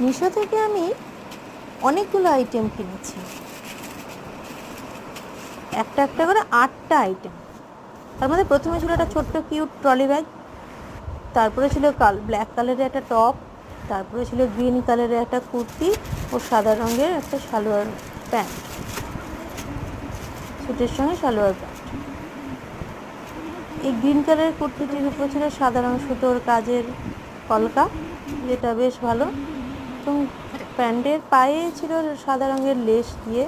মিশো থেকে আমি অনেকগুলো আইটেম কিনেছি, একটা একটা করে 8টা আইটেম। তার মধ্যে প্রথমে ছিল একটা ছোট্ট কিউট ট্রলি ব্যাগ, তারপরে ছিল ব্ল্যাক কালারের একটা টপ, তারপরে ছিল গ্রিন কালারের একটা কুর্তি ও সাদা রঙের একটা সালোয়ার প্যান্ট, স্যুটের সঙ্গে সালোয়ার প্যান্ট। এই গ্রিন কালারের কুর্তিটির উপর ছিল সাদা রঙ সুতোর কাজের কলকা, যেটা বেশ ভালো, এবং প্যান্টের পায়ে ছিল সাদা রঙের লেস দিয়ে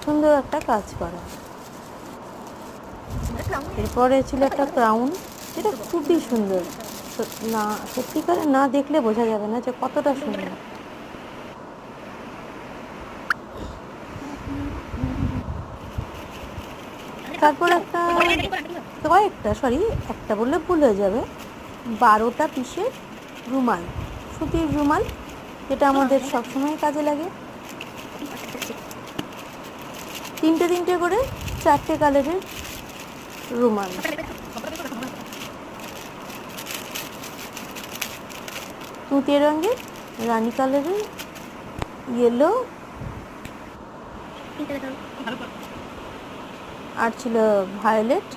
সুন্দর একটা কাজ করা। এরপরে ছিল একটা ক্রাউন, যেটা খুবই সুন্দর, না সত্যিকারে না দেখলে বোঝা যাবে না যে কতটা সুন্দর। তারপর একটা বললে ভুল হয়ে যাবে, 12টা পিসের রুমাল, সুতির রুমাল, যেটা আমাদের সবসময় কাজে লাগে। 3টে করে 4টে কালারের রুমাল। তুঁতে রঙের, রানী কালারের, ইয়েলো, আর ছিল ভায়োলেট।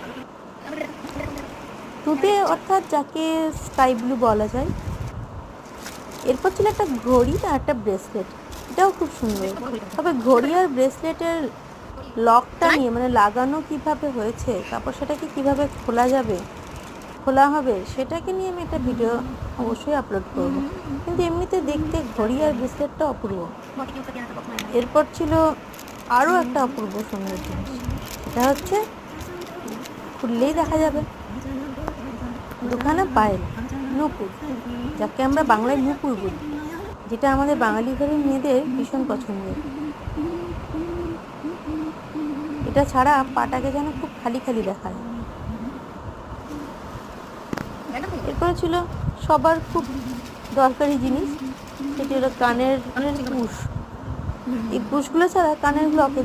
তুঁতে অর্থাৎ যাকে স্কাই ব্লু বলা যায়। এরপর ছিল একটা ঘড়ি আর একটা ব্রেসলেট, এটাও খুব সুন্দর। তবে ঘড়ি আর ব্রেসলেটের লকটা নিয়ে, মানে লাগানো কিভাবে হয়েছে, তারপর সেটাকে কিভাবে খোলা হবে, সেটাকে নিয়ে আমি একটা ভিডিও অবশ্যই আপলোড করব। কিন্তু এমনিতে দেখতে ঘড়ি আর ব্রেসলেটটা অপূর্ব। এরপর ছিল আরও একটা অপূর্ব সুন্দর জিনিস, এটা হচ্ছে খুললেই দেখা যাবে, দুখানা পায়েল, নূপুর, যাকে আমরা বাংলায় নূপুর বলি, যেটা আমাদের বাঙালি ঘরের মেয়েদের ভীষণ পছন্দের। এটা ছাড়া পাটাকে যেন খুব খালি খালি দেখায়। এরপরে ছিল সবার খুব দরকারি জিনিস, সেটি হলো কানের পুশ। এই পুশগুলো ছাড়া কানের লকে